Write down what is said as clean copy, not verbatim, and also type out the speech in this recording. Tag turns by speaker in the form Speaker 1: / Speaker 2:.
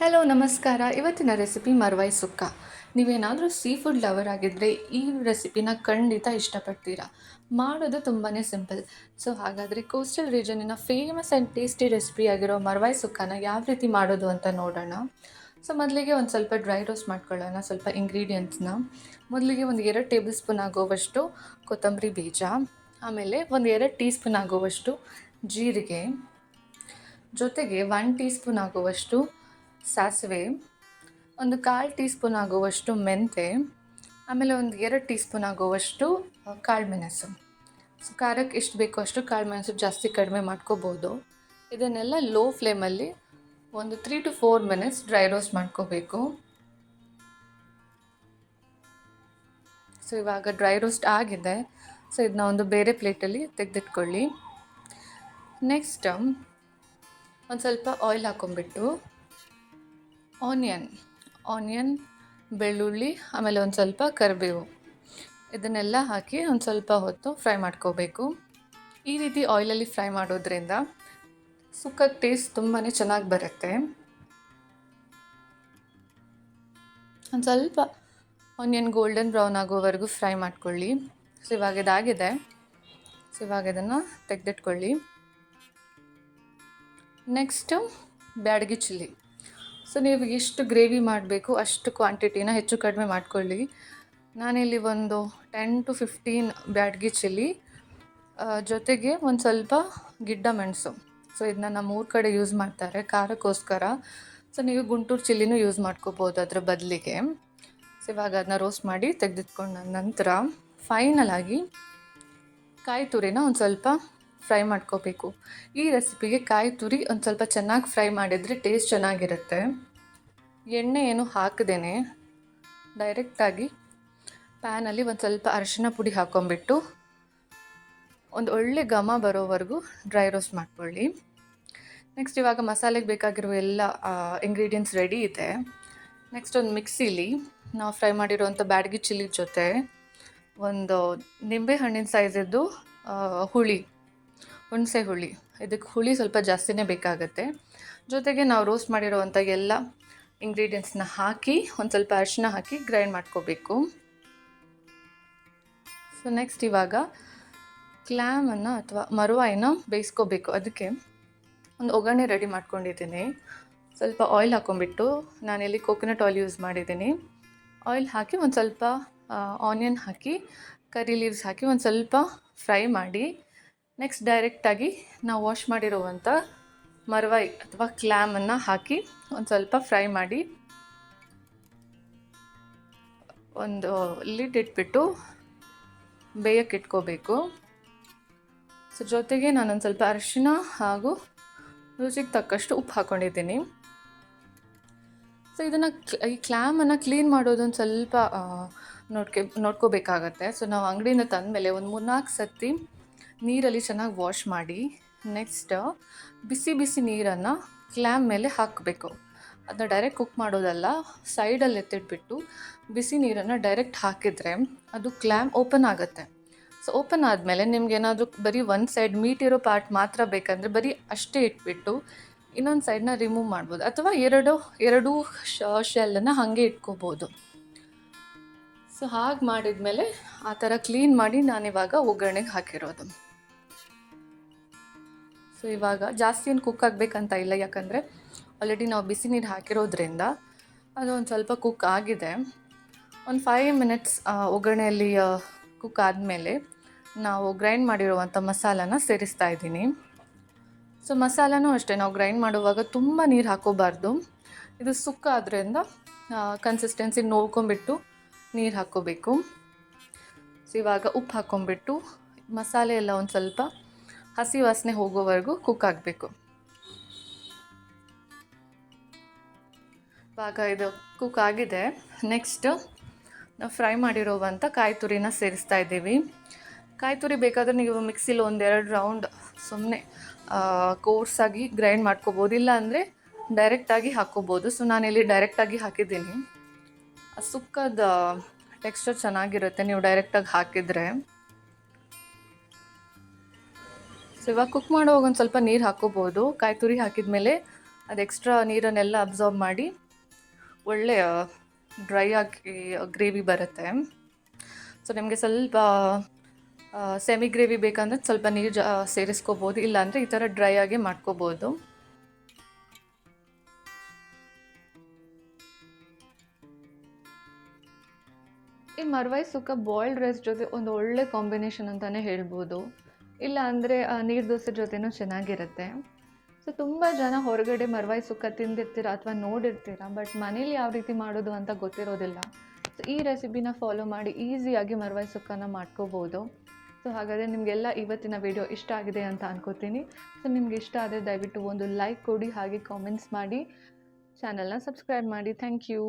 Speaker 1: Hello ನಮಸ್ಕಾರ. ಇವತ್ತಿನ recipe ಮರ್ವಾಯಿ ಸುಕ್ಕ. ನೀವೇನಾದರೂ ಸೀ ಫುಡ್ ಲವರ್ ಆಗಿದ್ದರೆ ಈ ರೆಸಿಪಿನ ಖಂಡಿತ ಇಷ್ಟಪಡ್ತೀರಾ. ಮಾಡೋದು ತುಂಬಾ ಸಿಂಪಲ್. ಸೊ ಹಾಗಾದರೆ ಕೋಸ್ಟಲ್ ರೀಜನಿನ ಫೇಮಸ್ ಆ್ಯಂಡ್ ಟೇಸ್ಟಿ ರೆಸಿಪಿ ಆಗಿರೋ ಮರ್ವಾಯಿ ಸುಕ್ಕನ ಯಾವ ರೀತಿ ಮಾಡೋದು ಅಂತ ನೋಡೋಣ. ಸೊ ಮೊದಲಿಗೆ ಒಂದು ಸ್ವಲ್ಪ ಡ್ರೈ ರೋಸ್ಟ್ ಮಾಡ್ಕೊಳ್ಳೋಣ. ಸ್ವಲ್ಪ ಇಂಗ್ರೀಡಿಯೆಂಟ್ಸ್ನ ಮೊದಲಿಗೆ ಒಂದು 2 ಟೇಬಲ್ ಸ್ಪೂನ್ ಆಗೋವಷ್ಟು ಕೊತ್ತಂಬರಿ ಬೀಜ, ಆಮೇಲೆ ಒಂದು 2 ಟೀ ಸ್ಪೂನ್ ಆಗುವಷ್ಟು ಜೀರಿಗೆ, ಜೊತೆಗೆ 1 ಟೀ ಸ್ಪೂನ್ ಆಗುವಷ್ಟು ಸಾಸಿವೆ, ಒಂದು 1/4 ಟೀ ಸ್ಪೂನ್ ಆಗುವಷ್ಟು ಮೆಂತೆ, ಆಮೇಲೆ ಒಂದು 2 ಟೀ ಸ್ಪೂನ್ ಆಗುವಷ್ಟು ಕಾಳುಮೆಣಸು. ಸೊ ಖಾರಕ್ಕೆ ಎಷ್ಟು ಬೇಕೋ ಅಷ್ಟು ಕಾಳುಮೆಣಸು ಜಾಸ್ತಿ ಕಡಿಮೆ ಮಾಡ್ಕೋಬೋದು. ಇದನ್ನೆಲ್ಲ ಲೋ ಫ್ಲೇಮಲ್ಲಿ ಒಂದು 3 to 4 ಮಿನಿಟ್ಸ್ ಡ್ರೈ ರೋಸ್ಟ್ ಮಾಡ್ಕೋಬೇಕು. ಸೊ ಇವಾಗ ಡ್ರೈ ರೋಸ್ಟ್ ಆಗಿದೆ. ಸೊ ಇದನ್ನ ಒಂದು ಬೇರೆ ಪ್ಲೇಟಲ್ಲಿ ತೆಗೆದಿಟ್ಕೊಳ್ಳಿ. ನೆಕ್ಸ್ಟ್ ಒಂದು ಸ್ವಲ್ಪ ಆಯಿಲ್ ಹಾಕೊಂಡ್ಬಿಟ್ಟು ಆನಿಯನ್, ಬೆಳ್ಳುಳ್ಳಿ, ಆಮೇಲೆ ಒಂದು ಸ್ವಲ್ಪ ಕರಿಬೇವು ಇದನ್ನೆಲ್ಲ ಹಾಕಿ ಒಂದು ಸ್ವಲ್ಪ ಹೊತ್ತು ಫ್ರೈ ಮಾಡ್ಕೋಬೇಕು. ಈ ರೀತಿ ಆಯಿಲಲ್ಲಿ ಫ್ರೈ ಮಾಡೋದ್ರಿಂದ ಸುಕ್ಕದ ಟೇಸ್ಟ್ ತುಂಬಾ ಚೆನ್ನಾಗಿ ಬರುತ್ತೆ. ಒಂದು ಸ್ವಲ್ಪ ಆನಿಯನ್ ಗೋಲ್ಡನ್ ಬ್ರೌನ್ ಆಗೋವರೆಗೂ ಫ್ರೈ ಮಾಡ್ಕೊಳ್ಳಿ. ಸೊ ಇವಾಗ ಇದಾಗಿದೆ. ಸೊ ಇವಾಗ ಇದನ್ನು ತೆಗೆದಿಟ್ಕೊಳ್ಳಿ. Next Byadgi chilli. ಸೊ ನೀವು ಎಷ್ಟು ಗ್ರೇವಿ ಮಾಡಬೇಕು ಅಷ್ಟು ಕ್ವಾಂಟಿಟಿನ ಹೆಚ್ಚು ಕಡಿಮೆ ಮಾಡ್ಕೊಳ್ಳಿ. ನಾನಿಲ್ಲಿ ಒಂದು 10 to 15 ಬ್ಯಾಡಗಿ ಚಿಲ್ಲಿ, ಜೊತೆಗೆ ಒಂದು ಸ್ವಲ್ಪ ಗಿಡ್ಡ ಮೆಣಸು. ಸೊ ಇದನ್ನ ನಮ್ಮ ಊರ ಕಡೆ ಯೂಸ್ ಮಾಡ್ತಾರೆ ಖಾರಕ್ಕೋಸ್ಕರ. ಸೊ ನೀವು ಗುಂಟೂರು ಚಿಲ್ಲಿನೂ ಯೂಸ್ ಮಾಡ್ಕೋಬೋದು ಅದರ ಬದಲಿಗೆ. ಸೊ ಇವಾಗ ಅದನ್ನ ರೋಸ್ಟ್ ಮಾಡಿ ತೆಗೆದಿಟ್ಕೊಂಡ ನಂತರ ಫೈನಲ್ ಆಗಿ ಕಾಯಿ ತುರಿನ ಒಂದು ಸ್ವಲ್ಪ ಫ್ರೈ ಮಾಡ್ಕೋಬೇಕು. ಈ ರೆಸಿಪಿಗೆ ಕಾಯಿ ತುರಿ ಒಂದು ಸ್ವಲ್ಪ ಚೆನ್ನಾಗಿ ಫ್ರೈ ಮಾಡಿದರೆ ಟೇಸ್ಟ್ ಚೆನ್ನಾಗಿರುತ್ತೆ. ಎಣ್ಣೆ ಏನು ಹಾಕದೇನೆ ಡೈರೆಕ್ಟಾಗಿ ಪ್ಯಾನಲ್ಲಿ ಒಂದು ಸ್ವಲ್ಪ ಅರಿಶಿನ ಪುಡಿ ಹಾಕ್ಕೊಂಬಿಟ್ಟು ಒಂದು ಒಳ್ಳೆ ಘಮ ಬರೋವರೆಗೂ ಡ್ರೈ ರೋಸ್ಟ್ ಮಾಡ್ಕೊಳ್ಳಿ. ನೆಕ್ಸ್ಟ್ ಇವಾಗ ಮಸಾಲೆಗೆ ಬೇಕಾಗಿರೋ ಎಲ್ಲ ಇಂಗ್ರೀಡಿಯೆಂಟ್ಸ್ ರೆಡಿ ಇದೆ. ನೆಕ್ಸ್ಟ್ ಒಂದು ಮಿಕ್ಸಿಲಿ ನಾವು ಫ್ರೈ ಮಾಡಿರೋವಂಥ ಬ್ಯಾಡಗಿ ಚಿಲ್ಲಿ ಜೊತೆ ಒಂದು ನಿಂಬೆ ಹಣ್ಣಿನ ಸೈಜಿದ್ದು ಹುಣಸೆ ಹುಳಿ. ಇದಕ್ಕೆ ಹುಳಿ ಸ್ವಲ್ಪ ಜಾಸ್ತಿನೇ ಬೇಕಾಗುತ್ತೆ. ಜೊತೆಗೆ ನಾವು ರೋಸ್ಟ್ ಮಾಡಿರೋವಂಥ ಎಲ್ಲ ಇಂಗ್ರೀಡಿಯೆಂಟ್ಸ್ನ ಹಾಕಿ ಒಂದು ಸ್ವಲ್ಪ ಅರಿಶಿನ ಹಾಕಿ ಗ್ರೈಂಡ್ ಮಾಡ್ಕೋಬೇಕು. ಸೊ ನೆಕ್ಸ್ಟ್ ಇವಾಗ ಕ್ಲ್ಯಾಮನ್ನು ಅಥವಾ ಮರುವಾಯಿನ ಬೇಯಿಸ್ಕೋಬೇಕು. ಅದಕ್ಕೆ ಒಂದು ಒಗ್ಗರಣೆ ರೆಡಿ ಮಾಡ್ಕೊಂಡಿದ್ದೀನಿ. ಸ್ವಲ್ಪ ಆಯಿಲ್ ಹಾಕ್ಕೊಂಬಿಟ್ಟು ನಾನಿಲ್ಲಿ ಕೋಕೋನಟ್ ಆಯಿಲ್ ಯೂಸ್ ಮಾಡಿದ್ದೀನಿ. ಆಯಿಲ್ ಹಾಕಿ ಒಂದು ಸ್ವಲ್ಪ ಆನಿಯನ್ ಹಾಕಿ ಕರಿ ಲೀವ್ಸ್ ಹಾಕಿ ಒಂದು ಸ್ವಲ್ಪ ಫ್ರೈ ಮಾಡಿ ನೆಕ್ಸ್ಟ್ ಡೈರೆಕ್ಟಾಗಿ ನಾವು ವಾಶ್ ಮಾಡಿರುವಂಥ ಮರ್ವಾಯಿ ಅಥವಾ ಕ್ಲ್ಯಾಮನ್ನು ಹಾಕಿ ಒಂದು ಸ್ವಲ್ಪ ಫ್ರೈ ಮಾಡಿ ಒಂದು ಲಿಡ್ ಇಟ್ಬಿಟ್ಟು ಬೇಯಕ್ಕೆ ಇಟ್ಕೋಬೇಕು. ಸೊ ಜೊತೆಗೆ ನಾನೊಂದು ಸ್ವಲ್ಪ ಅರಿಶಿನ ಹಾಗೂ ರುಚಿಗೆ ತಕ್ಕಷ್ಟು ಉಪ್ಪು ಹಾಕ್ಕೊಂಡಿದ್ದೀನಿ. ಸೊ ಇದನ್ನು ಈ ಕ್ಲ್ಯಾಮನ್ನು ಕ್ಲೀನ್ ಮಾಡೋದೊಂದು ಸ್ವಲ್ಪ ನೋಡ್ಕೋಬೇಕಾಗತ್ತೆ. ಸೊ ನಾವು ಅಂಗಡಿಯಿಂದ ತಂದಮೇಲೆ ಒಂದು 3-4 ಸತಿ ನೀರಲ್ಲಿ ಚೆನ್ನಾಗಿ ವಾಶ್ ಮಾಡಿ ನೆಕ್ಸ್ಟ್ ಬಿಸಿ ನೀರನ್ನು ಕ್ಲ್ಯಾಮ್ ಮೇಲೆ ಹಾಕಬೇಕು. ಅದನ್ನ ಡೈರೆಕ್ಟ್ ಕುಕ್ ಮಾಡೋದಲ್ಲ, ಸೈಡಲ್ಲಿ ಎತ್ತಿಟ್ಬಿಟ್ಟು ಬಿಸಿ ನೀರನ್ನು ಡೈರೆಕ್ಟ್ ಹಾಕಿದರೆ ಅದು ಕ್ಲ್ಯಾಮ್ ಓಪನ್ ಆಗುತ್ತೆ. ಸೊ ಓಪನ್ ಆದಮೇಲೆ ನಿಮ್ಗೇನಾದರೂ ಬರೀ ಒಂದು ಸೈಡ್ ಮೀಟ್ ಇರೋ ಪಾರ್ಟ್ ಮಾತ್ರ ಬೇಕಂದರೆ ಬರೀ ಅಷ್ಟೇ ಇಟ್ಬಿಟ್ಟು ಇನ್ನೊಂದು ಸೈಡನ್ನ ರಿಮೂವ್ ಮಾಡ್ಬೋದು, ಅಥವಾ ಎರಡೂ ಶೆಲ್ಲನ್ನು ಹಾಗೆ ಇಟ್ಕೋಬೋದು. ಸೊ ಹಾಗೆ ಮಾಡಿದ್ಮೇಲೆ ಆ ಥರ ಕ್ಲೀನ್ ಮಾಡಿ ನಾನಿವಾಗ ಒಗ್ಗರಣೆಗೆ ಹಾಕಿರೋದು. ಸೊ ಇವಾಗ ಜಾಸ್ತಿ ಏನು ಕುಕ್ ಆಗಬೇಕಂತ ಇಲ್ಲ, ಯಾಕಂದರೆ ಆಲ್ರೆಡಿ ನಾವು ಬಿಸಿ ನೀರು ಹಾಕಿರೋದ್ರಿಂದ ಅದು ಒಂದು ಸ್ವಲ್ಪ ಕುಕ್ ಆಗಿದೆ. ಒಂದು 5 ಮಿನಿಟ್ಸ್ ಒಗ್ಗರಣೆಯಲ್ಲಿ ಕುಕ್ ಆದಮೇಲೆ ನಾವು ಗ್ರೈಂಡ್ ಮಾಡಿರುವಂಥ ಮಸಾಲಾನ ಸೇರಿಸ್ತಾ ಇದ್ದೀನಿ. ಸೊ ಮಸಾಲನೂ ಅಷ್ಟೇ, ನಾವು ಗ್ರೈಂಡ್ ಮಾಡುವಾಗ ತುಂಬ ನೀರು ಹಾಕೋಬಾರ್ದು. ಇದು ಸುಕ್ಕ ಆದ್ದರಿಂದ ಕನ್ಸಿಸ್ಟೆನ್ಸಿ ನೋಡ್ಕೊಂಬಿಟ್ಟು ನೀರು ಹಾಕ್ಕೋಬೇಕು. ಸೊ ಇವಾಗ ಉಪ್ಪು ಹಾಕ್ಕೊಂಬಿಟ್ಟು ಮಸಾಲೆ ಎಲ್ಲ ಒಂದು ಸ್ವಲ್ಪ ಹಸಿ ವಾಸನೆ ಹೋಗೋವರೆಗೂ ಕುಕ್ ಆಗಬೇಕು. ಇವಾಗ ಇದು ಕುಕ್ ಆಗಿದೆ. ನೆಕ್ಸ್ಟ್ ನಾವು ಫ್ರೈ ಮಾಡಿರೋವಂಥ ಕಾಯಿ ತುರಿನ ಸೇರಿಸ್ತಾ ಇದ್ದೀವಿ. ಕಾಯಿ ತುರಿ ಬೇಕಾದರೆ ನೀವು ಮಿಕ್ಸಿಲಿ 1-2 ರೌಂಡ್ ಸುಮ್ಮನೆ ಕೋರ್ಸಾಗಿ ಗ್ರೈಂಡ್ ಮಾಡ್ಕೋಬೋದು, ಇಲ್ಲ ಅಂದರೆ ಡೈರೆಕ್ಟಾಗಿ ಹಾಕ್ಕೋಬೋದು. ಸೊ ನಾನಿಲ್ಲಿ ಡೈರೆಕ್ಟಾಗಿ ಹಾಕಿದ್ದೀನಿ. ಸುಕ್ಕದ ಟೆಕ್ಸ್ಚರ್ ಚೆನ್ನಾಗಿರುತ್ತೆ ನೀವು ಡೈರೆಕ್ಟಾಗಿ ಹಾಕಿದರೆ. ಸೊ ಇವಾಗ ಕುಕ್ ಮಾಡುವಾಗ ಒಂದು ಸ್ವಲ್ಪ ನೀರು ಹಾಕ್ಕೋಬೋದು. ಕಾಯಿ ತುರಿ ಹಾಕಿದ ಮೇಲೆ ಅದು ಎಕ್ಸ್ಟ್ರಾ ನೀರನ್ನೆಲ್ಲ ಅಬ್ಸಾರ್ಬ್ ಮಾಡಿ ಒಳ್ಳೆಯ ಡ್ರೈ ಆಗಿ ಗ್ರೇವಿ ಬರುತ್ತೆ. ಸೊ ನಿಮಗೆ ಸ್ವಲ್ಪ ಸೆಮಿ ಗ್ರೇವಿ ಬೇಕಂದ್ರೆ ಸ್ವಲ್ಪ ನೀರು ಸೇರಿಸ್ಕೋಬೋದು, ಇಲ್ಲಾಂದರೆ ಈ ಥರ ಡ್ರೈ ಆಗಿ ಮಾಡ್ಕೋಬೋದು. ಈ ಮರ್ವಾಯಿ ಸುಕ್ಕ ಬಾಯ್ಲ್ಡ್ ರೈಸ್ ಜೊತೆ ಒಂದು ಒಳ್ಳೆ ಕಾಂಬಿನೇಷನ್ ಅಂತಲೇ ಹೇಳ್ಬೋದು. ಇಲ್ಲ ಅಂದರೆ ನೀರು ದೋಸೆ ಜೊತೆನೂ ಚೆನ್ನಾಗಿರುತ್ತೆ. ಸೊ ತುಂಬ ಜನ ಹೊರಗಡೆ ಮರ್ವಾಯಿ ಸುಕ್ಕ ತಿಂದಿರ್ತೀರ ಅಥವಾ ನೋಡಿರ್ತೀರ, ಬಟ್ ಮನೇಲಿ ಯಾವ ರೀತಿ ಮಾಡೋದು ಅಂತ ಗೊತ್ತಿರೋದಿಲ್ಲ. ಸೊ ಈ ರೆಸಿಪಿನ ಫಾಲೋ ಮಾಡಿ ಈಸಿಯಾಗಿ ಮರ್ವಾಯಿ ಸುಕ್ಕನ ಮಾಡ್ಕೋಬೋದು. ಸೊ ಹಾಗಾದರೆ ನಿಮಗೆಲ್ಲ ಇವತ್ತಿನ ವಿಡಿಯೋ ಇಷ್ಟ ಆಗಿದೆ ಅಂತ ಅನ್ಕೋತೀನಿ. ಸೊ ನಿಮ್ಗೆ ಇಷ್ಟ ಆದರೆ ದಯವಿಟ್ಟು ಒಂದು ಲೈಕ್ ಕೊಡಿ, ಹಾಗೆ ಕಾಮೆಂಟ್ಸ್ ಮಾಡಿ, ಚಾನಲ್ನ ಸಬ್ಸ್ಕ್ರೈಬ್ ಮಾಡಿ. Thank you.